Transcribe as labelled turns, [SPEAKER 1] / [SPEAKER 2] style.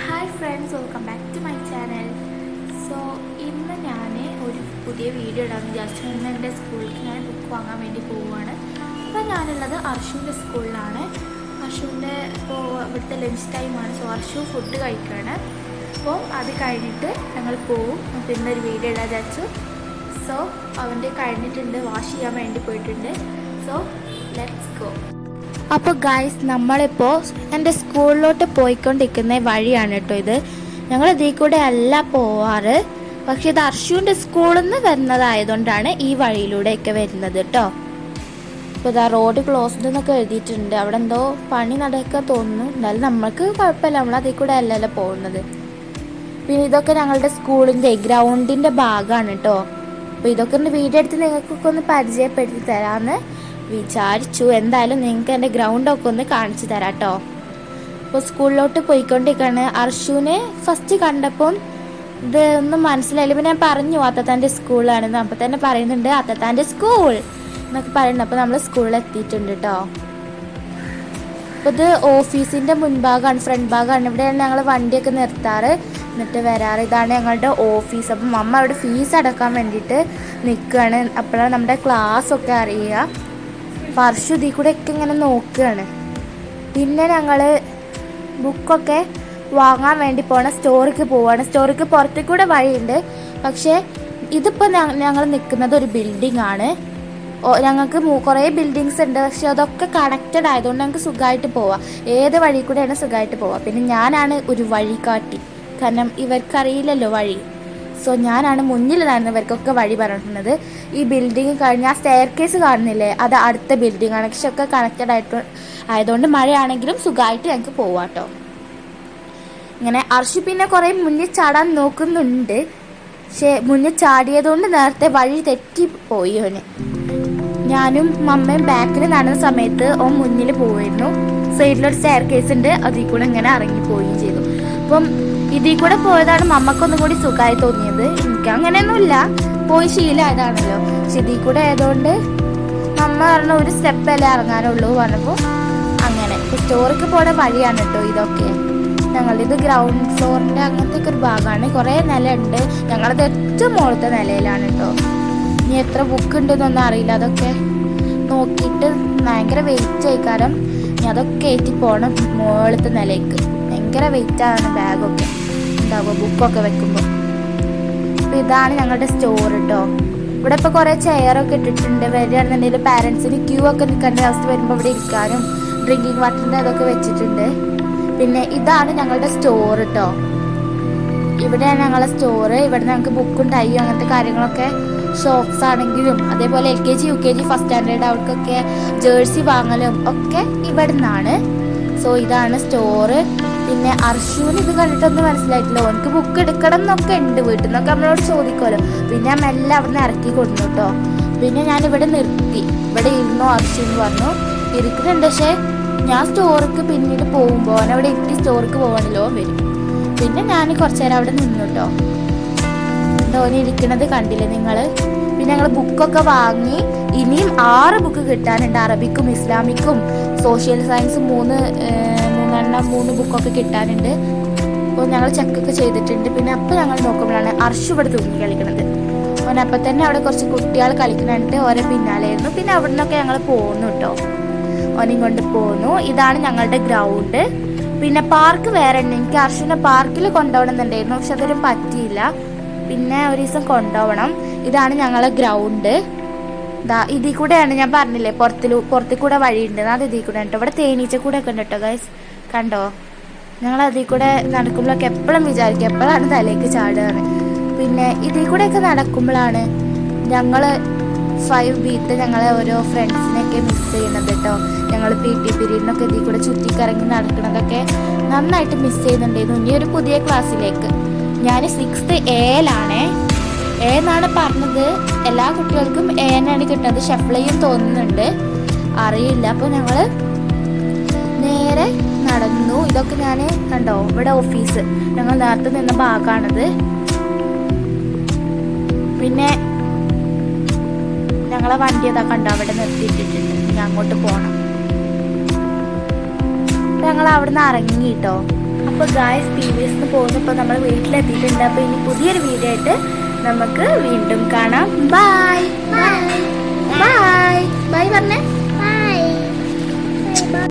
[SPEAKER 1] Hi friends, welcome back to my channel. So ഇന്ന് ഞാൻ ഒരു പുതിയ വീഡിയോ ഇടാമെന്ന് വിചാരിച്ചു. ഇന്ന് എൻ്റെ സ്കൂളിലേക്ക് ഞാൻ ബുക്ക് വാങ്ങാൻ വേണ്ടി പോവുകയാണ്. അപ്പോൾ ഞാനുള്ളത് അർഷുവിൻ്റെ സ്കൂളിലാണ്. അർഷുവിൻ്റെ ഇപ്പോൾ ഇവിടുത്തെ ലഞ്ച് ടൈമാണ്. സോ അർഷു ഫുഡ് കഴിക്കുകയാണ്. അപ്പോൾ അത് കഴിഞ്ഞിട്ട് ഞങ്ങൾ പോവും. അപ്പോൾ ഇന്നൊരു വീഡിയോ ഇടാൻ വിചാരിച്ചു. സോ അവൻ്റെ കഴിഞ്ഞിട്ടുണ്ട്, വാഷ് ചെയ്യാൻ വേണ്ടി പോയിട്ടുണ്ട്. So let's go. അപ്പോൾ ഗൈസ്, നമ്മളിപ്പോൾ എൻ്റെ സ്കൂളിലോട്ട് പോയിക്കൊണ്ടിരിക്കുന്ന വഴിയാണ് കേട്ടോ ഇത്. ഞങ്ങൾ ഇതിൽ കൂടെ അല്ല പോവാറ്, പക്ഷെ ഇത് അർഷുവിൻ്റെ സ്കൂളിൽ നിന്ന് വരുന്നതായതുകൊണ്ടാണ് ഈ വഴിയിലൂടെയൊക്കെ വരുന്നത് കേട്ടോ. ഇപ്പോൾ ഇതാ റോഡ് ക്ലോസ്ഡ് എന്നൊക്കെ എഴുതിയിട്ടുണ്ട്. അവിടെ എന്തോ പണി നടക്കുക തോന്നുന്നു. എന്നാലും നമ്മൾക്ക് കുഴപ്പമില്ല, നമ്മൾ അതിൽ കൂടെ അല്ലല്ലോ പോകുന്നത്. പിന്നെ ഇതൊക്കെ ഞങ്ങളുടെ സ്കൂളിൻ്റെ ഗ്രൗണ്ടിൻ്റെ ഭാഗമാണ് കേട്ടോ. അപ്പോൾ ഇതൊക്കെ ഒന്ന് വീഡിയോ എടുത്ത് നിങ്ങൾക്കൊക്കെ ഒന്ന് പരിചയപ്പെടുത്തി തരാമെന്ന് വിചാരിച്ചു. എന്തായാലും നിങ്ങൾക്ക് എൻ്റെ ഗ്രൗണ്ടൊക്കെ ഒന്ന് കാണിച്ചു തരാം കേട്ടോ. അപ്പോൾ സ്കൂളിലോട്ട് പോയിക്കൊണ്ടിരിക്കുകയാണ്. അർഷുവിനെ ഫസ്റ്റ് കണ്ടപ്പം ഇത് ഒന്നും മനസ്സിലായില്ല. പിന്നെ ഞാൻ പറഞ്ഞു അത്തത്താൻ്റെ സ്കൂളാണെന്ന്. അപ്പം തന്നെ പറയുന്നുണ്ട് അത്തത്താൻ്റെ സ്കൂൾ എന്നൊക്കെ പറയുന്നുണ്ട്. അപ്പോൾ നമ്മൾ സ്കൂളിൽ എത്തിയിട്ടുണ്ട് കേട്ടോ. അപ്പോൾ ഇത് ഓഫീസിൻ്റെ മുൻഭാഗമാണ്, ഫ്രണ്ട് ഭാഗമാണ്. ഇവിടെയാണ് ഞങ്ങൾ വണ്ടിയൊക്കെ നിർത്താറ് എന്നിട്ട് വരാറ്. ഇതാണ് ഞങ്ങളുടെ ഓഫീസ്. അപ്പം അമ്മ അവിടെ ഫീസ് അടക്കാൻ വേണ്ടിയിട്ട് നിൽക്കുകയാണ്. അപ്പോഴാണ് നമ്മുടെ ക്ലാസ്സൊക്കെ അറിയുക. വർഷം ഇതിൽ കൂടെ ഒക്കെ ഇങ്ങനെ നോക്കുകയാണ്. പിന്നെ ഞങ്ങൾ ബുക്കൊക്കെ വാങ്ങാൻ വേണ്ടി പോകണം, സ്റ്റോറിക്ക് പോവുകയാണ്. സ്റ്റോറിക്ക് പുറത്തേക്ക് കൂടെ വഴിയുണ്ട്. പക്ഷേ ഇതിപ്പോൾ ഞങ്ങൾ നിൽക്കുന്നത് ഒരു ബിൽഡിംഗ് ആണ്. ഞങ്ങൾക്ക് കുറേ ബിൽഡിങ്സ് ഉണ്ട്, പക്ഷെ അതൊക്കെ കണക്റ്റഡ് ആയതുകൊണ്ട് ഞങ്ങൾക്ക് സുഖമായിട്ട് പോവാം. ഏത് വഴി കൂടെയാണ് സുഖമായിട്ട് പോവാം. പിന്നെ ഞാനാണ് ഒരു വഴികാട്ടി, കാരണം ഇവർക്കറിയില്ലല്ലോ വഴി. സോ ഞാനാണ് മുന്നിൽ നടന്ന് ഇവർക്കൊക്കെ വഴി പറഞ്ഞിട്ടുള്ളത്. ഈ ബിൽഡിങ് കഴിഞ്ഞ് ആ സ്റ്റെയർ കേസ് കാണുന്നില്ലേ, അത് അടുത്ത ബിൽഡിംഗ് ആണ്. പക്ഷെ ഒക്കെ കണക്റ്റഡ് ആയതുകൊണ്ട് മഴയാണെങ്കിലും സുഖമായിട്ട് ഞങ്ങൾക്ക് പോവാം കേട്ടോ. ഇങ്ങനെ അർഷു പിന്നെ കുറേ മുന്നിൽ ചാടാൻ നോക്കുന്നുണ്ട്. പക്ഷേ മുന്നിൽ ചാടിയതുകൊണ്ട് നേരത്തെ വഴി തെറ്റിപ്പോയി അവന്. ഞാനും മമ്മയും ബാക്കിൽ നടന്ന സമയത്ത് ഓൻ മുന്നിൽ പോയിരുന്നു. സൈഡിലൊരു സ്റ്റെയർ കേസ് ഉണ്ട്, അതിൽ കൂടെ ഇങ്ങനെ ഇറങ്ങിപ്പോവുകയും ചെയ്തു. അപ്പം ഇതിൽ കൂടെ പോയതാണ് മമ്മക്കൊന്നും കൂടി സുഖമായി തോന്നിയത്. എനിക്ക് അങ്ങനെയൊന്നുമില്ല, പോയി ശീലമായതാണല്ലോ. പക്ഷെ ഇതിൽ കൂടെ ആയതുകൊണ്ട് മമ്മ പറഞ്ഞ ഒരു സ്റ്റെപ്പല്ലേ ഇറങ്ങാനുള്ളൂ പറഞ്ഞപ്പോൾ അങ്ങനെ. സ്റ്റോറിക്ക് പോണ വഴിയാണ് കേട്ടോ ഇതൊക്കെ. ഞങ്ങളിത് ഗ്രൗണ്ട് ഫ്ലോറിൻ്റെ അങ്ങനത്തെ ഒക്കെ ഒരു ഭാഗമാണ്. കുറേ നില ഉണ്ട്. ഞങ്ങളത് ഏറ്റവും മുകളിലത്തെ നിലയിലാണ് കേട്ടോ. ഇനി എത്ര ബുക്ക് ഉണ്ടെന്നൊന്നും അറിയില്ല. അതൊക്കെ നോക്കിയിട്ട് ഭയങ്കര വെയിറ്റ് ആയിക്കാരം. ഇനി അതൊക്കെ ഏറ്റി പോകണം മുകളിലത്തെ നിലയ്ക്ക്. ഭയങ്കര വെയിറ്റാണ് ബാഗൊക്കെ ഉണ്ടാവുക ബുക്കൊക്കെ വെക്കുമ്പോൾ. അപ്പോൾ ഇതാണ് ഞങ്ങളുടെ സ്റ്റോർ കേട്ടോ. ഇവിടെ ഇപ്പോൾ കുറേ ചെയറൊക്കെ ഇട്ടിട്ടുണ്ട്. വരികയാണെന്നുണ്ടെങ്കിൽ പാരൻസിന് ക്യൂ ഒക്കെ നിൽക്കേണ്ട അവസ്ഥ വരുമ്പോൾ ഇവിടെ ഇരിക്കാനും ഡ്രിങ്കിങ് വാട്ടറിൻ്റെ അതൊക്കെ വെച്ചിട്ടുണ്ട്. പിന്നെ ഇതാണ് ഞങ്ങളുടെ സ്റ്റോർ കേട്ടോ. ഇവിടെയാണ് ഞങ്ങളുടെ സ്റ്റോറ്. ഇവിടെ ഞങ്ങൾക്ക് ബുക്കും ടൈയും അങ്ങനത്തെ കാര്യങ്ങളൊക്കെ, ഷോപ്സ് ആണെങ്കിലും അതേപോലെ LKG UKG ഫസ്റ്റ് സ്റ്റാൻഡേർഡ് അവർക്കൊക്കെ ജേഴ്സി വാങ്ങലും ഒക്കെ ഇവിടെ നിന്നാണ്. സോ ഇതാണ് സ്റ്റോറ്. പിന്നെ അർഷുവിന് ഇത് കണ്ടിട്ടൊന്നും മനസ്സിലായിട്ടില്ല. ഓനക്ക് ബുക്ക് എടുക്കണം എന്നൊക്കെ ഉണ്ട്, വീട്ടിൽ നിന്നൊക്കെ നമ്മളോട് ചോദിക്കുമല്ലോ. പിന്നെ ഞാൻ മെല്ലെ അവിടെ നിന്ന് ഇറക്കി കൊടുന്നു കേട്ടോ. പിന്നെ ഞാനിവിടെ നിർത്തി. ഇവിടെ ഇരുന്നോ അർഷു എന്ന് പറഞ്ഞു. ഇരിക്കുന്നുണ്ട്. പക്ഷേ ഞാൻ സ്റ്റോർക്ക് പിന്നീട് പോകുമ്പോൾ അവനവിടെ ഇരുത്തി സ്റ്റോർക്ക് പോകാനല്ലോ വരും. പിന്നെ ഞാൻ കുറച്ച് നേരം അവിടെ നിന്നു കേട്ടോ. ഓന് ഇരിക്കണത് കണ്ടില്ലേ നിങ്ങൾ. പിന്നെ ഞങ്ങൾ ബുക്കൊക്കെ വാങ്ങി. ഇനിയും 6 ബുക്ക് കിട്ടാനുണ്ട്. അറബിക്കും ഇസ്ലാമിക്കും സോഷ്യൽ സയൻസും 3 ബുക്കൊക്കെ കിട്ടാനുണ്ട്. അപ്പോൾ ഞങ്ങൾ ചെക്കൊക്കെ ചെയ്തിട്ടുണ്ട്. പിന്നെ അപ്പോൾ ഞങ്ങൾ നോക്കുമ്പോഴാണ് അർഷു ഇവിടെ തൂങ്ങി കളിക്കണത്. ഓനപ്പം തന്നെ അവിടെ കുറച്ച് കുട്ടികൾ കളിക്കുന്നുണ്ട്, ഓരോ പിന്നാലെയായിരുന്നു. പിന്നെ അവിടെ നിന്നൊക്കെ ഞങ്ങൾ പോകുന്നു കേട്ടോ. ഓനെയും കൊണ്ട് പോകുന്നു. ഇതാണ് ഞങ്ങളുടെ ഗ്രൗണ്ട്. പിന്നെ പാർക്ക് വേറെ ഉണ്ട്. എനിക്ക് അർഷുവിനെ പാർക്കിൽ കൊണ്ടുപോകണമെന്നുണ്ടായിരുന്നു, പക്ഷെ അതൊരു പറ്റിയില്ല. പിന്നെ ഒരു ദിവസം കൊണ്ടുപോകണം. ഇതാണ് ഞങ്ങളെ ഗ്രൗണ്ട്. ഇതിൽ കൂടെയാണ് ഞാൻ പറഞ്ഞില്ലേ പുറത്തു കൂടെ വഴിയുണ്ട്. അത് ഇതിൽ കൂടെ കേട്ടോ. ഇവിടെ തേനീച്ച കൂടെ ഒക്കെ ഉണ്ട് കേട്ടോ ഗൈസ്, കണ്ടോ. ഞങ്ങൾ അതിൽ കൂടെ നടക്കുമ്പോഴൊക്കെ എപ്പോഴും വിചാരിക്കും എപ്പോഴാണ് തലേക്ക് ചാടുകയാണ്. പിന്നെ ഇതിൽ കൂടെയൊക്കെ നടക്കുമ്പോഴാണ് ഞങ്ങൾ 5B ഞങ്ങളെ ഓരോ ഫ്രണ്ട്സിനെയൊക്കെ മിസ് ചെയ്യുന്നത് കേട്ടോ. ഞങ്ങൾ PT പീരീഡിനൊക്കെ ഇതിൽ കൂടെ ചുറ്റിക്കറങ്ങി നടക്കുന്നതൊക്കെ നന്നായിട്ട് മിസ് ചെയ്യുന്നുണ്ടായിരുന്നു. ഇനി ഒരു പുതിയ ക്ലാസ്സിലേക്ക് ഞാൻ 6th Aയിലാണേ. A എന്നാണ് പറഞ്ഞത്. എല്ലാ കുട്ടികൾക്കും A എന്നാണ് കിട്ടുന്നത്. ഷഫ്ലയും തോന്നുന്നുണ്ട്, അറിയില്ല. അപ്പോൾ ഞങ്ങൾ നേരെ നടന്നു. ഇതൊക്കെ ഞാൻ കണ്ടോ, ഇവിടെ ഓഫീസ് ഞങ്ങൾ നേരത്തെ നിന്ന ഭാഗമാണത്. പിന്നെ ഞങ്ങളെ വണ്ടി അതാ കണ്ടോ അവിടെ നിർത്തിയിട്ടിട്ടുണ്ട്. ഇനി അങ്ങോട്ട് പോകണം. ഞങ്ങൾ അവിടെ നിന്ന് ഇറങ്ങി കേട്ടോ. അപ്പോൾ ഗായ്സ് PVS പോകുന്നപ്പോൾ നമ്മൾ വീട്ടിലെത്തിയിട്ടുണ്ട്. അപ്പോൾ ഇനി പുതിയൊരു വീഡിയോ ആയിട്ട് നമുക്ക് വീണ്ടും കാണാം. ബൈ ബൈ ബൈ ബൈ പറഞ്ഞേ.